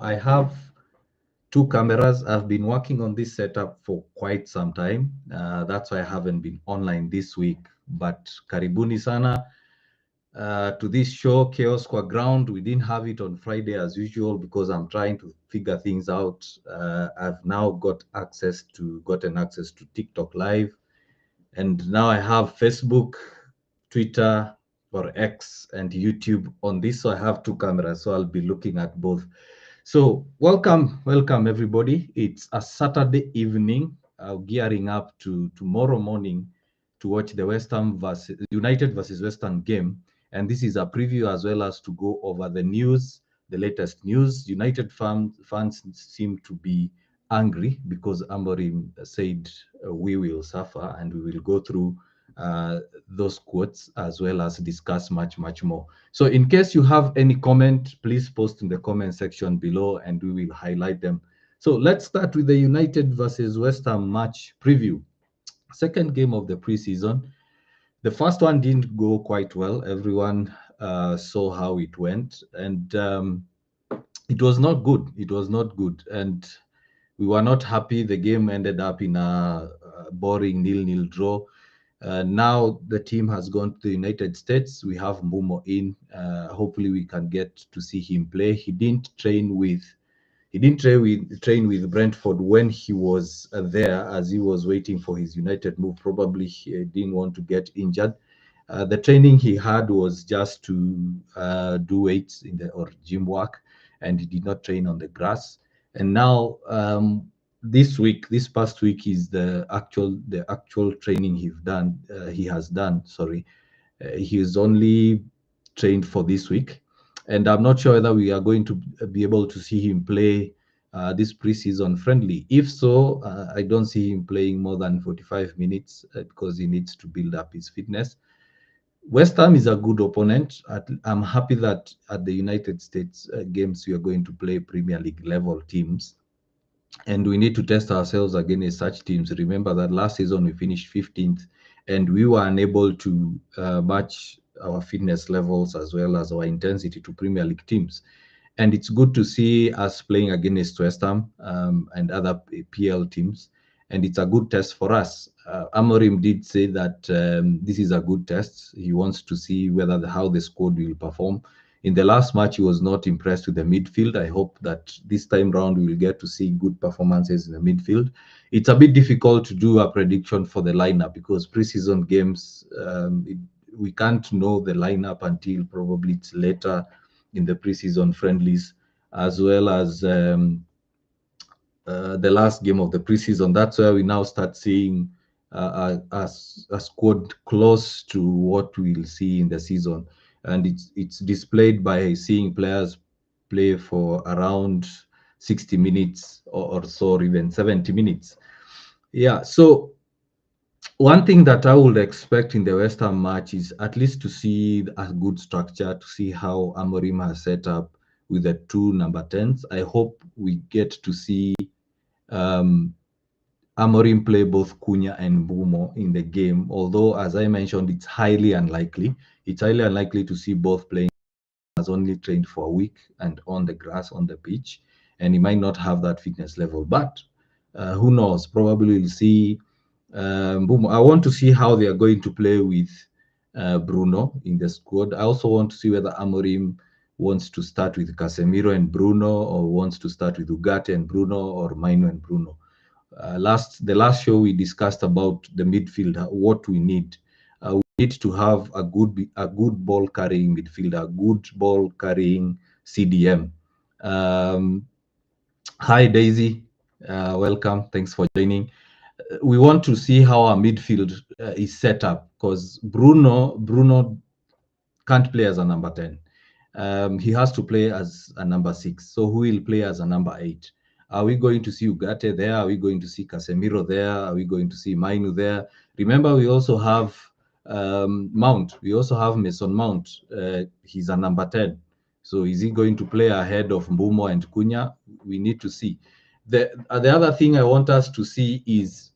I have two cameras. I've been working on this setup for quite some time. That's why I haven't been online this week. But karibuni sana to this show, Chaos Kwa Ground. We didn't have it on Friday as usual because I'm trying to figure things out. I've now gotten access to TikTok Live, and now I have Facebook, Twitter, or X, and YouTube on this. So I have two cameras, so I'll be looking at both. So welcome everybody. It's a Saturday evening, gearing up to tomorrow morning to watch the West Ham versus United versus West Ham game, and this is a preview as well as to go over the news, the latest news. United fans seem to be angry because Amorim said we will suffer, and we will go through those quotes as well as discuss much more. So in case you have any comment, please post in the comment section below and we will highlight them. So let's start with the United versus West Ham match preview. Second game of the preseason. The first one didn't go quite well. Everyone saw how it went, and it was not good. It was not good, and we were not happy. The game ended up in a boring 0-0 draw. Now the team has gone to the United States. We have Mbumo in. Hopefully we can get to see him play. He didn't train with Brentford when he was there, as he was waiting for his United move. Probably he didn't want to get injured. The training he had was just to do weights or gym work, and he did not train on the grass. And now this past week is the actual training he has done. Sorry, he is only trained for this week, and I'm not sure whether we are going to be able to see him play this preseason friendly. If so, I don't see him playing more than 45 minutes because he needs to build up his fitness. West Ham is a good opponent. I'm happy that at the United States games we are going to play Premier League level teams, and we need to test ourselves against such teams. Remember that last season we finished 15th, and we were unable to match our fitness levels as well as our intensity to Premier League teams. And it's good to see us playing against West Ham and other PL teams, and it's a good test for us. Amorim did say that this is a good test. He wants to see how the squad will perform. In the last match, he was not impressed with the midfield. I hope that this time round we will get to see good performances in the midfield. It's a bit difficult to do a prediction for the lineup because preseason games, we can't know the lineup until probably it's later in the preseason friendlies, as well as the last game of the preseason. That's where we now start seeing a squad close to what we'll see in the season. And it's displayed by seeing players play for around 60 minutes or so, or even 70 minutes. Yeah, so one thing that I would expect in the West Ham match is at least to see a good structure, to see how Amorim has set up with the two number 10s. I hope we get to see Amorim play both Cunha and Mbumo in the game, although, as I mentioned, it's highly unlikely. It's highly unlikely to see both playing. Has only trained for a week and on the grass, on the pitch, and he might not have that fitness level. But who knows? Probably we'll see Mbumo. I want to see how they are going to play with Bruno in the squad. I also want to see whether Amorim wants to start with Casemiro and Bruno, or wants to start with Ugarte and Bruno, or Maino and Bruno. The last show we discussed about the midfield, what we need. We need to have a good ball carrying midfielder, a good ball carrying CDM. Hi Daisy, welcome. Thanks for joining. We want to see how our midfield is set up, because Bruno can't play as a number 10. He has to play as a number 6. So who will play as a number 8? Are we going to see Ugarte there? Are we going to see Casemiro there? Are we going to see Mainu there? Remember, we also have Mount. We also have Mason Mount. He's a number 10. So is he going to play ahead of Mbumo and Cunha? We need to see. The other thing I want us to see is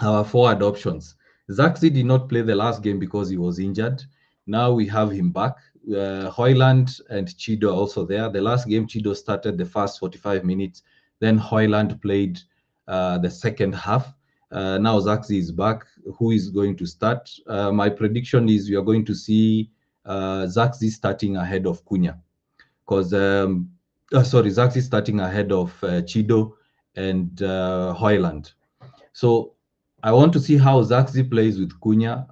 our forward options. Zaxi did not play the last game because he was injured. Now we have him back. Hoyland and Chido are also there. The last game, Chido started the first 45 minutes. Then Hoyland played the second half. Now Zaxi is back. Who is going to start? My prediction is we are going to see Zaxi starting ahead of Cunha. Because, Zaxi starting ahead of Chido and Hoyland. So I want to see how Zaxi plays with Cunha.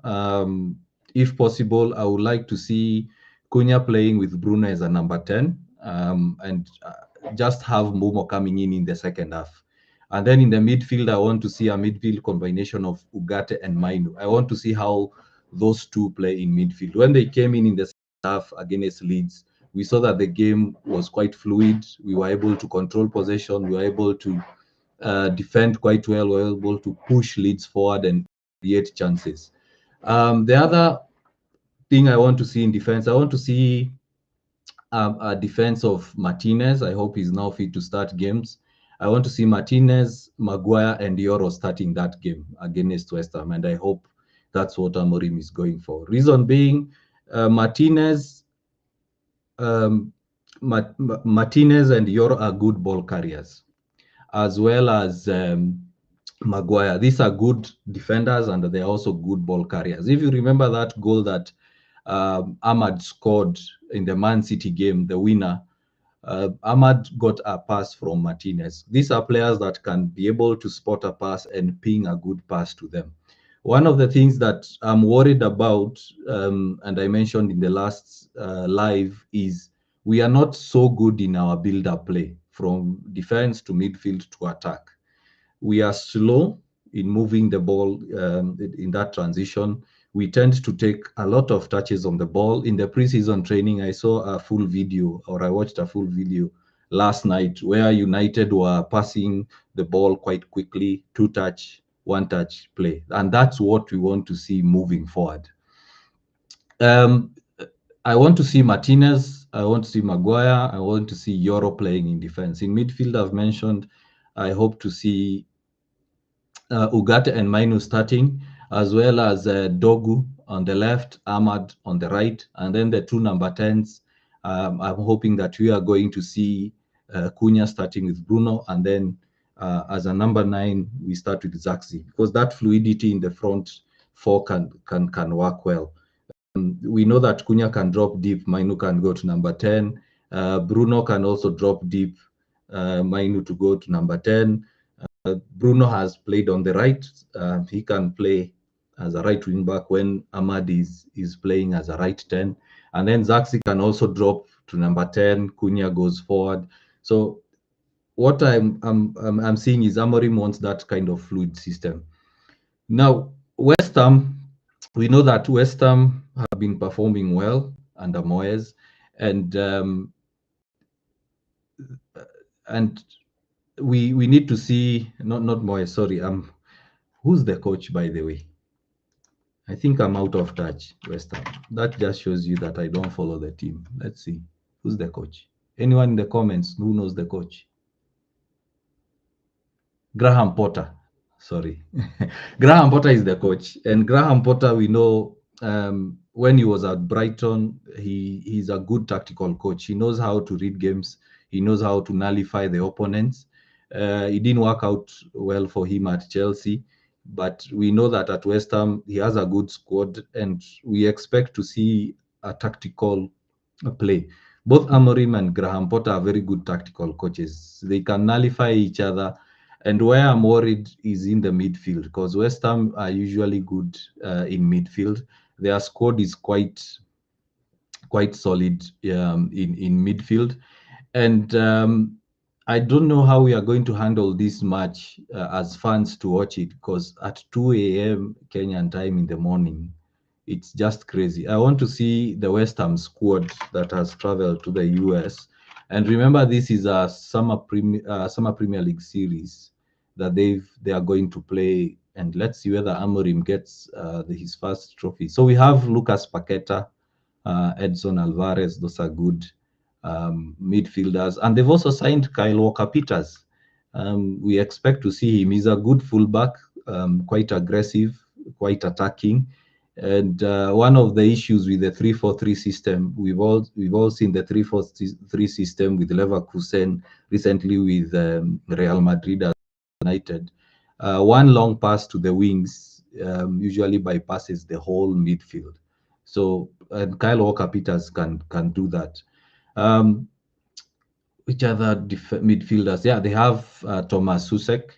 If possible, I would like to see Cunha playing with Bruno as a number 10 and just have Momo coming in the second half. And then in the midfield, I want to see a midfield combination of Ugarte and Mainu. I want to see how those two play in midfield. When they came in the second half against Leeds, we saw that the game was quite fluid. We were able to control possession. We were able to defend quite well. We were able to push Leeds forward and create chances. The other thing I want to see in defense, I want to see a defense of Martinez. I hope he's now fit to start games. I want to see Martinez, Maguire, and Yoro starting that game against West Ham, and I hope that's what Amorim is going for. Reason being, Martinez and Yoro are good ball carriers, as well as Maguire. These are good defenders and they're also good ball carriers. If you remember that goal that Ahmad scored in the Man City game, the winner, Ahmad got a pass from Martinez. These are players that can be able to spot a pass and ping a good pass to them. One of the things that I'm worried about, and I mentioned in the last live, is we are not so good in our build-up play from defense to midfield to attack. We are slow in moving the ball in that transition. We tend to take a lot of touches on the ball. In the preseason training, I saw a full video, or I watched a full video last night where United were passing the ball quite quickly, two-touch, one-touch play. And that's what we want to see moving forward. I want to see Martinez, I want to see Maguire, I want to see Yoro playing in defense. In midfield, I've mentioned, I hope to see Ugarte and Mainu starting, as well as Dogu on the left, Ahmad on the right, and then the two number 10s. I'm hoping that we are going to see Cunha starting with Bruno, and then as a number 9, we start with Zaxi, because that fluidity in the front four can work well. We know that Cunha can drop deep, Mainu can go to number 10. Bruno can also drop deep, Mainu to go to number 10. Bruno has played on the right. He can play as a right wing back when Ahmad is playing as a right 10. And then Zaxi can also drop to number 10. Cunha goes forward. So what I'm seeing is Amorim wants that kind of fluid system. Now, West Ham, we know that West Ham have been performing well under Moyes, and we need to see not Moyes, sorry. Who's the coach, by the way? I think I'm out of touch. West Ham. That just shows you that I don't follow the team. Let's see. Who's the coach? Anyone in the comments who knows the coach? Graham Potter. Sorry. Graham Potter is the coach. And Graham Potter, we know when he was at Brighton, he's a good tactical coach. He knows how to read games. He knows how to nullify the opponents. It didn't work out well for him at Chelsea, but we know that at West Ham, he has a good squad, and we expect to see a tactical play. Both Amorim and Graham Potter are very good tactical coaches. They can nullify each other. And where I'm worried is in the midfield, because West Ham are usually good in midfield. Their squad is quite solid in midfield. And I don't know how we are going to handle this match as fans to watch it, because at 2 a.m. Kenyan time in the morning, it's just crazy. I want to see the West Ham squad that has traveled to the US. And remember, this is a summer Premier League series that they are going to play. And let's see whether Amorim gets his first trophy. So we have Lucas Paqueta, Edson Alvarez. Those are good midfielders, and they've also signed Kyle Walker-Peters. We expect to see him. He's a good fullback, quite aggressive, quite attacking. And one of the issues with the 3-4-3 system, we've all seen the 3-4-3 system with Leverkusen, recently with Real Madrid as United. One long pass to the wings usually bypasses the whole midfield. So and Kyle Walker-Peters can do that. Um, which other midfielders? Yeah, they have Thomas Susek.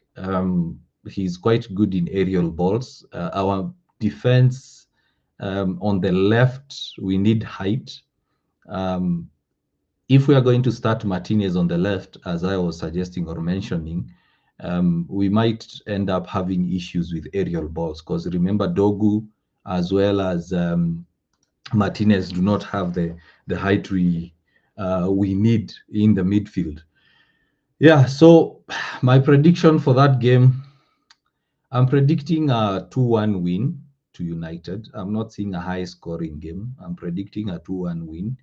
He's quite good in aerial balls. Our defense on the left, we need height. Um, if we are going to start Martinez on the left, as I was suggesting or mentioning, we might end up having issues with aerial balls, because remember, Dogu as well as Martinez do not have the height we need in the midfield. Yeah, so my prediction for that game, I'm predicting a 2-1 win to United. I'm not seeing a high scoring game. I'm predicting a 2-1 win.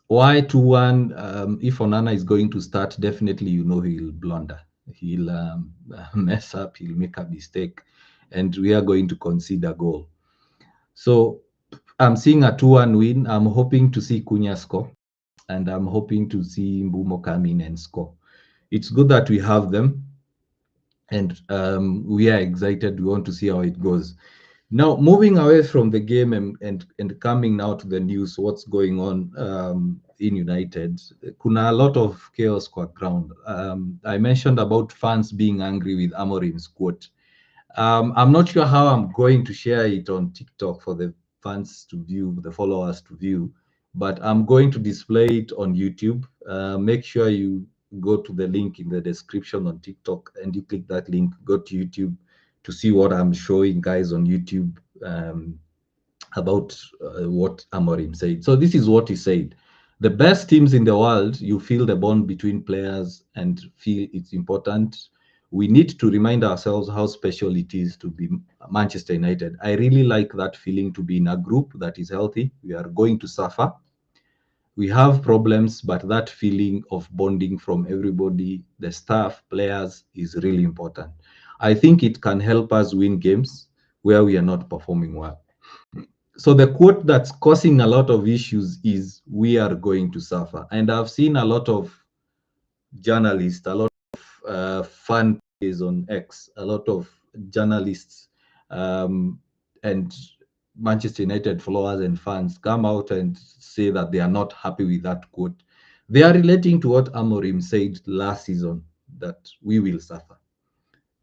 Why 2-1? If Onana is going to start, definitely he'll blunder. He'll mess up, he'll make a mistake, and we are going to concede a goal. So I'm seeing a 2-1 win. I'm hoping to see Cunha score, and I'm hoping to see Mbumo come in and score. It's good that we have them, and we are excited. We want to see how it goes. Now, moving away from the game and coming now to the news, what's going on in United? Kuna a lot of chaos kwa ground. I mentioned about fans being angry with Amorim's quote. I'm not sure how I'm going to share it on TikTok for the fans to view, the followers to view, but I'm going to display it on YouTube. Make sure you go to the link in the description on TikTok and you click that link, go to YouTube to see what I'm showing guys on YouTube about what Amorim said. So this is what he said. The best teams in the world, you feel the bond between players and feel it's important. We need to remind ourselves how special it is to be Manchester United. I really like that feeling, to be in a group that is healthy. We are going to suffer. We have problems, but that feeling of bonding from everybody, the staff, players, is really important. I think it can help us win games where we are not performing well. So the quote that's causing a lot of issues is "we are going to suffer." And I've seen a lot of journalists, a lot of fan pages on X, a lot of journalists and Manchester United followers and fans come out and say that they are not happy with that quote. They are relating to what Amorim said last season, that we will suffer.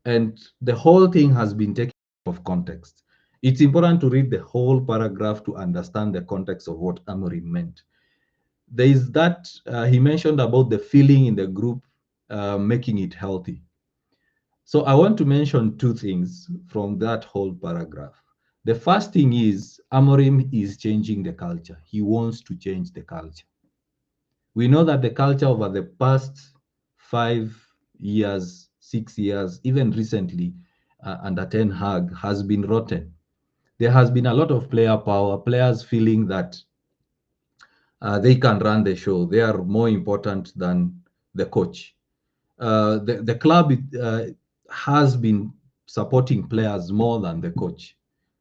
And the whole thing has been taken out of context. It's important to read the whole paragraph to understand the context of what Amorim meant. There is that he mentioned about the feeling in the group, making it healthy. So I want to mention two things from that whole paragraph. The first thing is Amorim is changing the culture. He wants to change the culture. We know that the culture over the past 5 years, 6 years, even recently under Ten Hag has been rotten. There has been a lot of player power, players feeling that they can run the show. They are more important than the coach. The club has been supporting players more than the coach.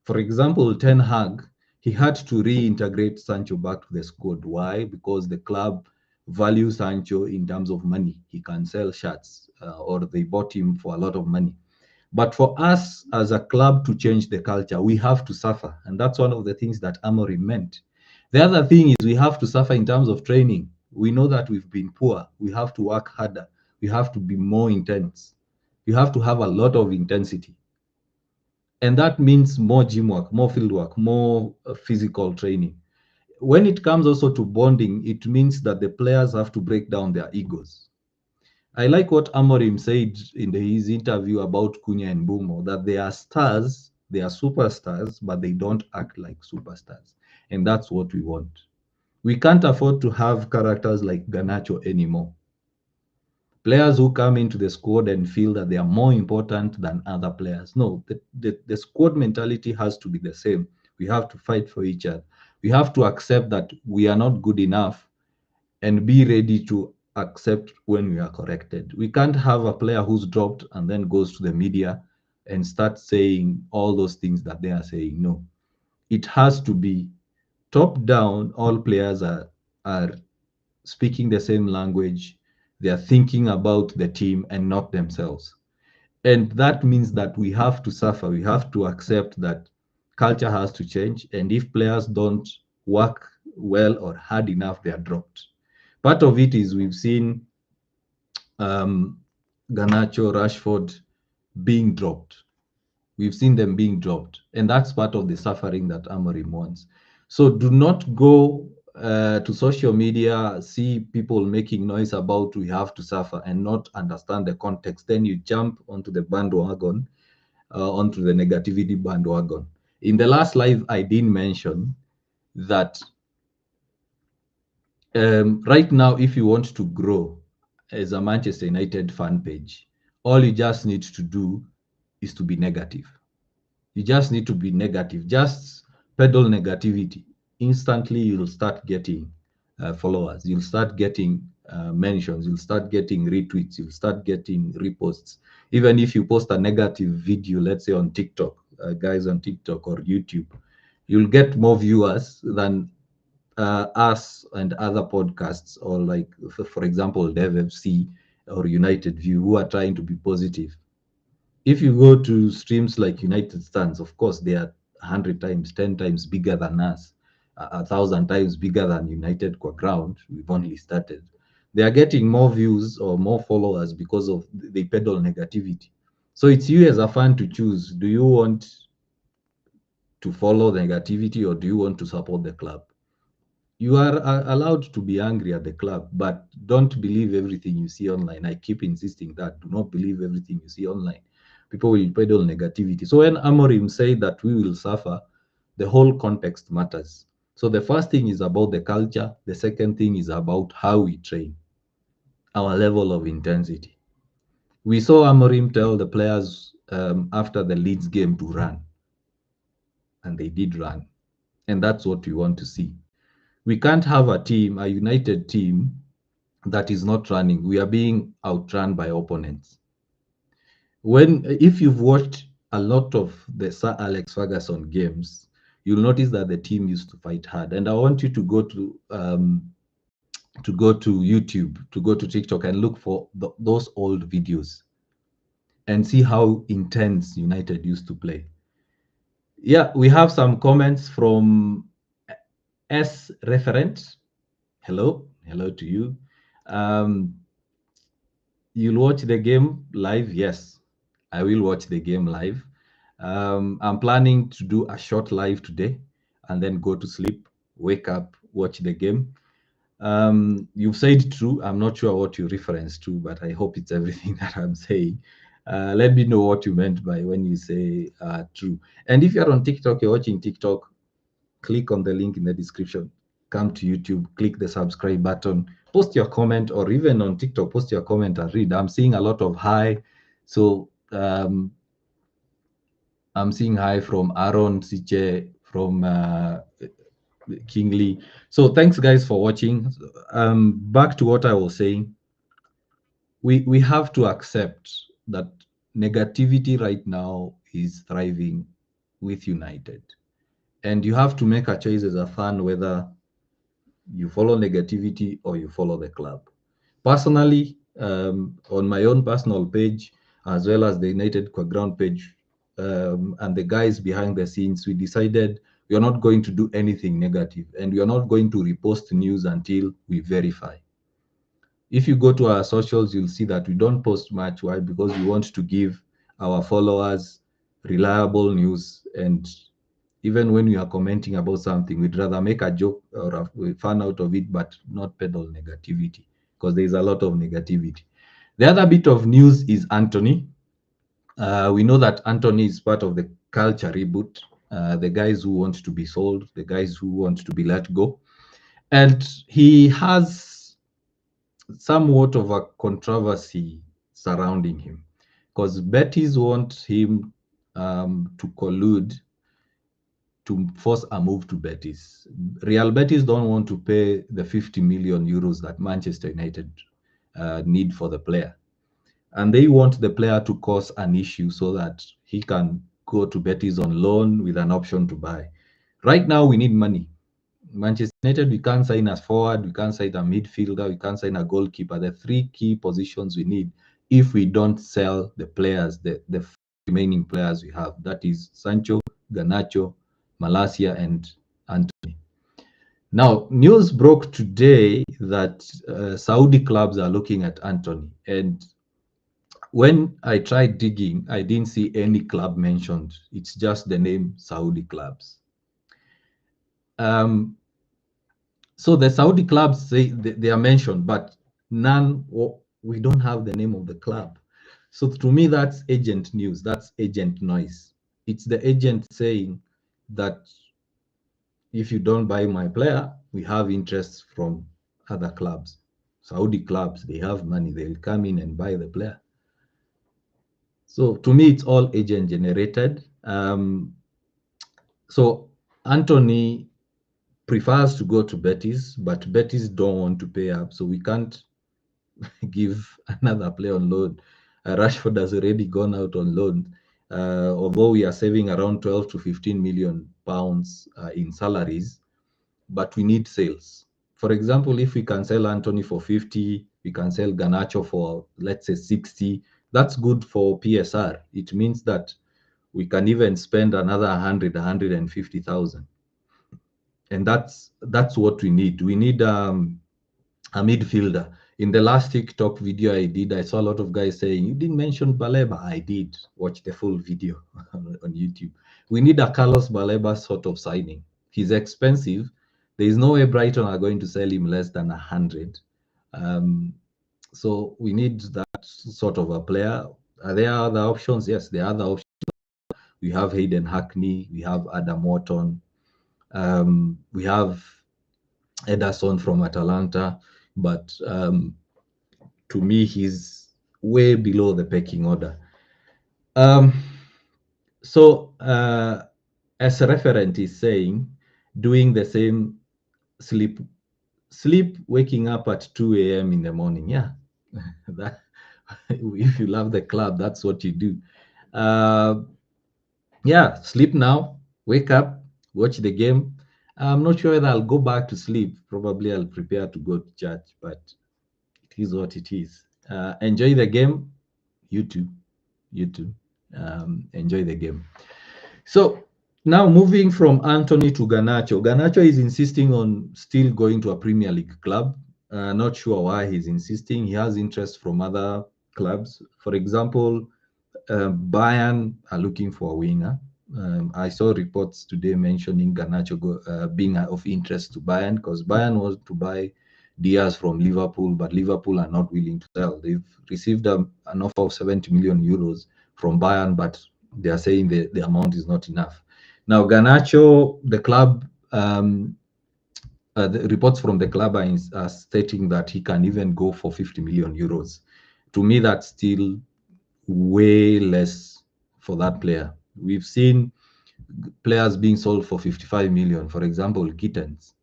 For example, Ten Hag, he had to reintegrate Sancho back to the squad. Why? Because the club values Sancho in terms of money. He can sell shirts, or they bought him for a lot of money. But for us as a club to change the culture, we have to suffer. And that's one of the things that Amorim meant. The other thing is we have to suffer in terms of training. We know that we've been poor. We have to work harder. We have to be more intense. You have to have a lot of intensity. And that means more gym work, more field work, more physical training. When it comes also to bonding, it means that the players have to break down their egos. I like what Amorim said in his interview about Cunha and Bumo, that they are stars, they are superstars, but they don't act like superstars. And that's what we want. We can't afford to have characters like Garnacho anymore. Players who come into the squad and feel that they are more important than other players. No, the squad mentality has to be the same. We have to fight for each other. We have to accept that we are not good enough and be ready to accept when we are corrected. We can't have a player who's dropped and then goes to the media and start saying all those things that they are saying. No, it has to be top down. All players are speaking the same language. They are thinking about the team and not themselves. And that means that we have to suffer. We have to accept that culture has to change. And if players don't work well or hard enough, they are dropped. Part of it is we've seen um, Garnacho, Rashford being dropped. We've seen them being dropped. And that's part of the suffering that Amorim wants. So do not go to social media, see people making noise about we have to suffer and not understand the context. Then you jump onto the bandwagon, onto the negativity bandwagon. In the last live, I did mention that right now, if you want to grow as a Manchester United fan page, all you just need to do is to be negative. You just need to be negative. Just peddle negativity. Instantly, you'll start getting followers. You'll start getting mentions. You'll start getting retweets. You'll start getting reposts. Even if you post a negative video, let's say on TikTok, guys on TikTok or YouTube, you'll get more viewers than us and other podcasts, or like, for example, DevFC or United View, who are trying to be positive. If you go to streams like United Stands, of course, they are 100 times, 10 times bigger than us, 1,000 times bigger than United Qua Ground. We've only started. They are getting more views or more followers because of they peddle negativity. So it's you as a fan to choose. Do you want to follow the negativity or do you want to support the club? You are allowed to be angry at the club, but don't believe everything you see online. I keep insisting that do not believe everything you see online. People will peddle negativity. So when Amorim said that we will suffer, the whole context matters. So the first thing is about the culture. The second thing is about how we train, our level of intensity. We saw Amorim tell the players after the Leeds game to run, and they did run. And that's what we want to see. We can't have a team, a united team, that is not running. We are being outrun by opponents. If you've watched a lot of the Sir Alex Ferguson games, you'll notice that the team used to fight hard. And I want you to go to YouTube, to go to TikTok, and look for those old videos and see how intense United used to play. Yeah, we have some comments from S Referent. Hello to you. Um, You'll watch the game live? Yes, I will watch the game live. I'm planning to do a short live today and then go to sleep, wake up, watch the game. You've said true. I'm not sure what you reference to, but I hope it's everything that I'm saying. Let me know what you meant by when you say true. And if you're on TikTok, you're watching TikTok, click on the link in the description, come to YouTube, click the subscribe button, post your comment, or even on TikTok, post your comment and read. I'm seeing a lot of hi. So I'm seeing hi from Aaron Siche, from Kingley. So thanks guys for watching. Back to what I was saying. We have to accept that negativity right now is thriving with United. And you have to make a choice as a fan whether you follow negativity or you follow the club. Personally, on my own personal page, as well as the United Ground page, and the guys behind the scenes, we decided we are not going to do anything negative and we are not going to repost news until we verify. If you go to our socials, you'll see that we don't post much. Why? Because we want to give our followers reliable news. And even when we are commenting about something, we'd rather make a joke or a fun out of it, but not peddle negativity, because there's a lot of negativity. The other bit of news is Anthony. We know that Anthony is part of the culture reboot, the guys who want to be sold, the guys who want to be let go. And he has somewhat of a controversy surrounding him, because Betis want him to collude to force a move to Betis. Real Betis don't want to pay the 50 million euros that Manchester United need for the player. And they want the player to cause an issue so that he can go to Betis on loan with an option to buy. Right now, we need money. Manchester United, we can't sign a forward, we can't sign a midfielder, we can't sign a goalkeeper. The three key positions we need if we don't sell the players, the remaining players we have. That is Sancho, Garnacho, Malacia, and Anthony. Now, news broke today that Saudi clubs are looking at Anthony. And when I tried digging, I didn't see any club mentioned. It's just the name Saudi clubs. Um, So the Saudi clubs say they are mentioned, but none. We don't have the name of the club. So to me, that's agent news. That's agent noise. It's the agent saying that if you don't buy my player, we have interest from other clubs. Saudi clubs, they have money. They'll come in and buy the player. So to me, it's all agent generated. So Anthony prefers to go to Betis, but Betis don't want to pay up. So we can't give another player on loan. Rashford has already gone out on loan. Although we are saving around 12 to 15 million pounds in salaries, but we need sales. For example, if we can sell Anthony for 50, we can sell Garnacho for, let's say, 60. That's good for PSR. It means that we can even spend another 100, 150,000. And that's what we need. We need a midfielder. In the last TikTok video I did, I saw a lot of guys saying, you didn't mention Baleba. I did. Watch the full video on YouTube. We need a Carlos Baleba sort of signing. He's expensive. There is no way Brighton are going to sell him less than 100. So we need that sort of a player. Are there other options? Yes, there are other options. We have Hayden Hackney. We have Adam Wharton. We have Ederson from Atalanta. But to me, he's way below the pecking order. So as a referent is saying, doing the same sleep, waking up at 2 a.m. in the morning. Yeah, that, if you love the club, that's what you do. Yeah, sleep now, wake up, watch the game. I'm not sure whether I'll go back to sleep. Probably I'll prepare to go to church, but it is what it is. Enjoy the game. You too. You too. Enjoy the game. So now moving from Anthony to Garnacho. Garnacho is insisting on still going to a Premier League club. Not sure why he's insisting. He has interest from other clubs. For example, Bayern are looking for a winger. I saw reports today mentioning Garnacho being of interest to Bayern because Bayern was to buy Diaz from Liverpool, but Liverpool are not willing to sell. They've received an offer of 70 million euros from Bayern, but they are saying the amount is not enough. Now, Garnacho, the club, the reports from the club are stating that he can even go for 50 million euros. To me, that's still way less for that player. We've seen players being sold for 55 million. For example, Kittens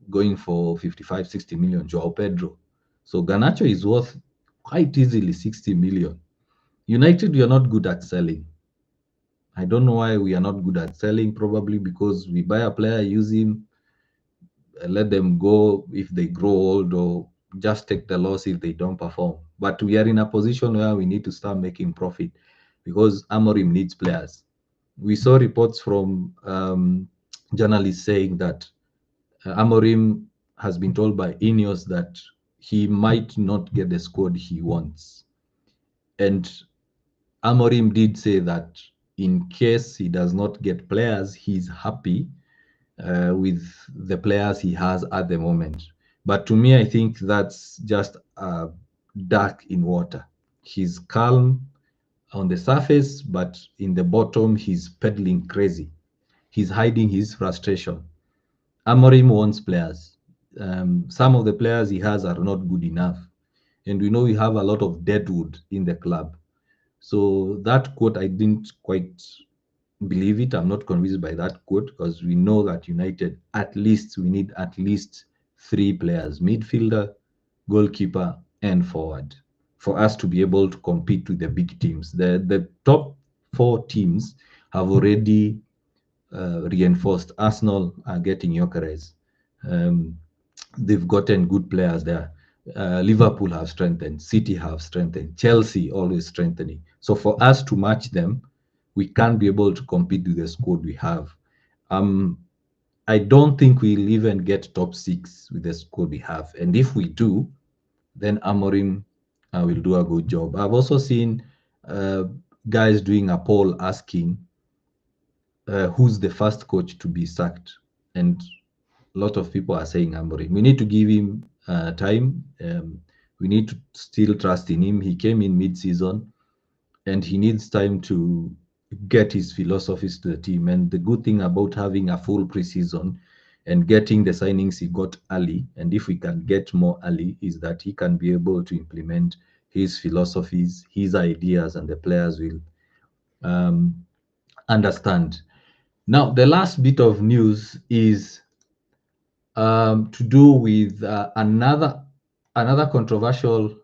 going for 55, 60 million, Joao Pedro. So Garnacho is worth quite easily 60 million. United, we are not good at selling. I don't know why we are not good at selling, probably because we buy a player, use him, let them go if they grow old, or just take the loss if they don't perform. But we are in a position where we need to start making profit because Amorim needs players. We saw reports from journalists saying that Amorim has been told by Ineos that he might not get the squad he wants. And Amorim did say that in case he does not get players, he's happy with the players he has at the moment. But to me, I think that's just dark in water. He's calm on the surface, but in the bottom, he's peddling crazy. He's hiding his frustration. Amorim wants players. Some of the players he has are not good enough. And we know we have a lot of deadwood in the club. So that quote, I didn't quite believe it. I'm not convinced by that quote because we know that United, we need at least three players: midfielder, goalkeeper, and forward. for us to be able to compete with the big teams. The top four teams have already reinforced. Arsenal are getting Gyökeres. Um, they've gotten good players there. Liverpool have strengthened. City have strengthened. Chelsea always strengthening. So for us to match them, we can't be able to compete with the squad we have. Um, I don't think we'll even get top six with the squad we have. And if we do, then Amorim will do a good job. I've also seen uh, guys doing a poll asking who's the first coach to be sacked, and a lot of people are saying Amorim. We need to give him time. We need to still trust in him. He came in mid-season, and he needs time to get his philosophies to the team. And the good thing about having a full preseason and getting the signings he got early, and if we can get more early, is that he can be able to implement his philosophies, his ideas, and the players will um, understand. Now, the last bit of news is to do with another controversial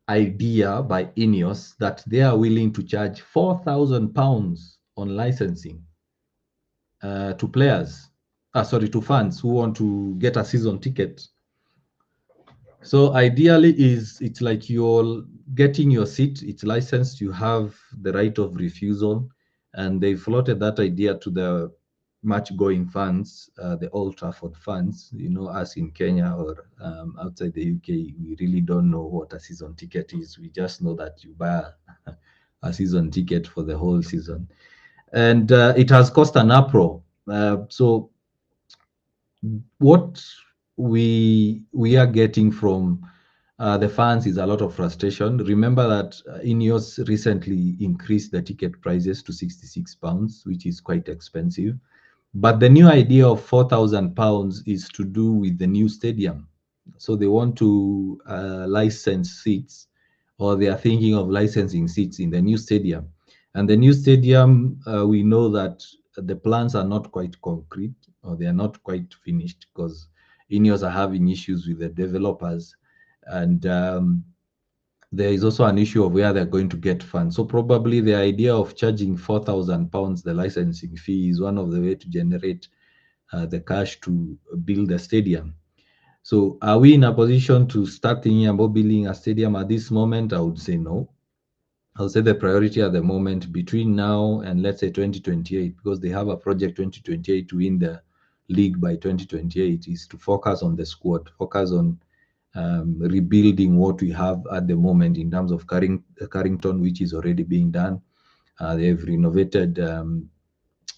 idea by Ineos that they are willing to charge £4,000 on licensing to players, to fans who want to get a season ticket. So ideally, it's like you're getting your seat, it's licensed, you have the right of refusal, and they floated that idea to the match-going fans, the Old Trafford fans. You know, us in Kenya or outside the UK, we really don't know what a season ticket is. We just know that you buy a season ticket for the whole season, and it has cost an uproar. So what we are getting from the fans is a lot of frustration. Remember that Ineos recently increased the ticket prices to £66, which is quite expensive. But the new idea of £4,000 is to do with the new stadium. So they want to license seats, or they are thinking of licensing seats in the new stadium. And the new stadium, we know that the plans are not quite concrete, or they are not quite finished, because Ineos are having issues with the developers. And there is also an issue of where they're going to get funds. So probably the idea of charging £4,000, the licensing fee, is one of the way to generate the cash to build a stadium. So are we in a position to start thinking about building a stadium at this moment? I would say no. I would say the priority at the moment between now and let's say 2028, because they have a project 2028 to win the league by 2028, is to focus on the squad, focus on rebuilding what we have at the moment in terms of Carrington, which is already being done. They've renovated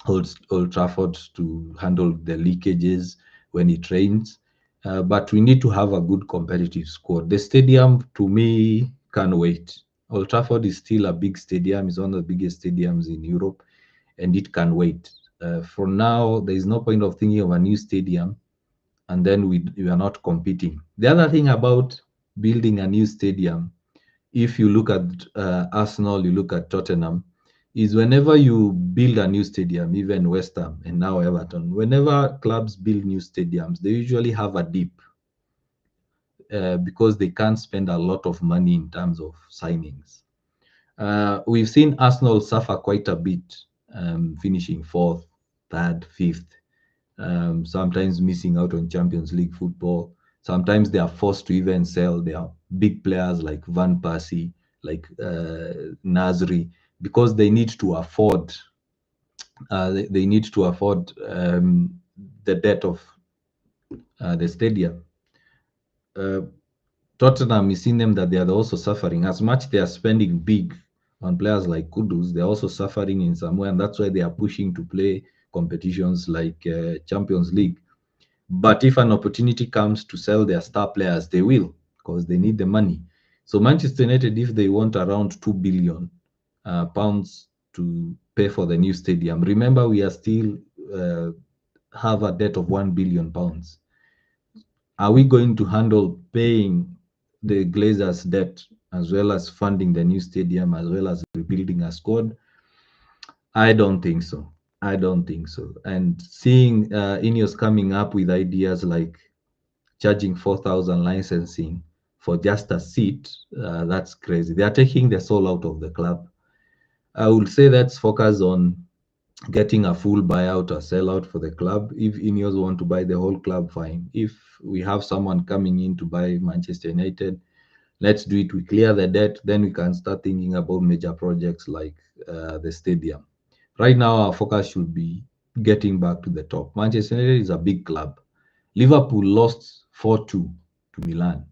Old Trafford to handle the leakages when it rains. But we need to have a good competitive squad. The stadium, to me, can wait. Old Trafford is still a big stadium. It's one of the biggest stadiums in Europe, and it can wait. For now, there is no point of thinking of a new stadium, and then we are not competing. The other thing about building a new stadium, if you look at Arsenal, you look at Tottenham, is whenever you build a new stadium, even West Ham and now Everton, whenever clubs build new stadiums, they usually have a dip because they can't spend a lot of money in terms of signings. We've seen Arsenal suffer quite a bit, finishing fourth, third, fifth, sometimes missing out on Champions League football. Sometimes they are forced to even sell their big players like Van Persie, like Nasri, because they need to afford they need to afford the debt of the stadium. Tottenham is seeing them that they are also suffering. As much they are spending big on players like Kudus, they're also suffering in some way, and that's why they are pushing to play competitions like Champions League. But if an opportunity comes to sell their star players, they will, because they need the money. So Manchester United, if they want around £2 billion to pay for the new stadium, remember we are still have a debt of £1 billion. Are we going to handle paying the Glazers' debt as well as funding the new stadium as well as rebuilding a squad? I don't think so. I don't think so. And seeing Ineos coming up with ideas like charging 4,000 licensing for just a seat, that's crazy. They are taking the soul out of the club. I would say let's focus on getting a full buyout or sellout for the club. If Ineos want to buy the whole club, fine. If we have someone coming in to buy Manchester United, let's do it. We clear the debt, then we can start thinking about major projects like the stadium. Right now, our focus should be getting back to the top. Manchester United is a big club. Liverpool lost 4-2 to Milan,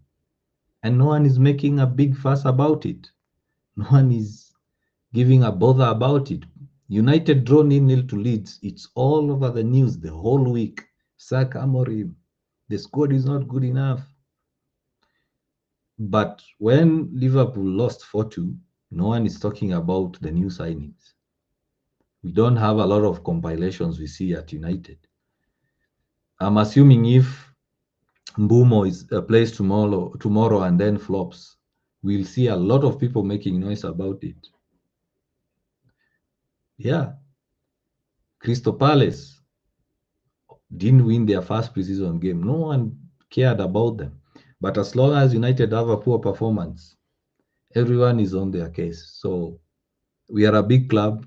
and no one is making a big fuss about it. No one is giving a bother about it. United draw 0-0 to Leeds. It's all over the news the whole week. Sack Amorim. The squad is not good enough. But when Liverpool lost 4-2, no one is talking about the new signings. We don't have a lot of compilations we see at United. I'm assuming if Mbumo plays tomorrow and then flops, we'll see a lot of people making noise about it. Yeah. Crystal Palace didn't win their first preseason game. No one cared about them. But as long as United have a poor performance, everyone is on their case. So we are a big club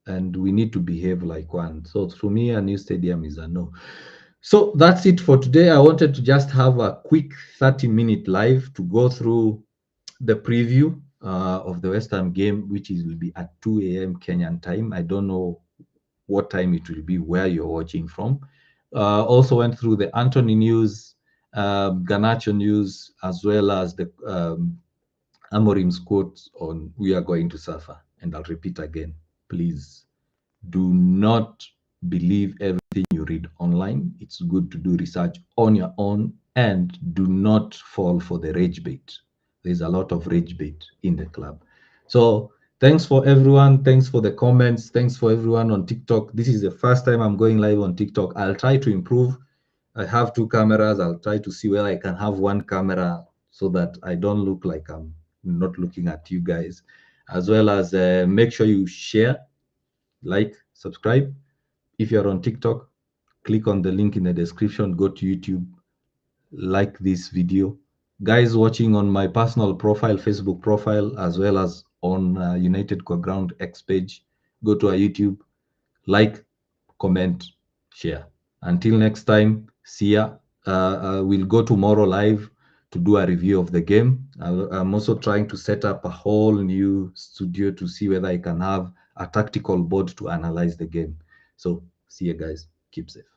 and we need to behave like one. So for me, a new stadium is a no. So that's it for today. I wanted to just have a quick 30-minute live to go through the preview of the West Ham game, which will be at 2 a.m. Kenyan time. I don't know what time it will be, where you're watching from. Also went through the Anthony news, Garnacho news, as well as the Amorim's quotes on "We are going to suffer." And I'll repeat again, please do not believe everything you read online. It's good to do research on your own, and do not fall for the rage bait. There's a lot of rage bait in the club. So thanks for everyone. Thanks for the comments. Thanks for everyone on TikTok. This is the first time I'm going live on TikTok. I'll try to improve. I have two cameras. I'll try to see where I can have one camera so that I don't look like I'm not looking at you guys. As well as make sure you share, like, subscribe. If you're on TikTok, click on the link in the description, go to YouTube, like this video. Guys watching on my personal profile, Facebook profile, as well as on United Core Ground X page, go to our YouTube, like, comment, share. Until next time, see ya. We'll go tomorrow live to do a review of the game. I'm also trying to set up a whole new studio to see whether I can have a tactical board to analyze the game. So see you guys. Keep safe.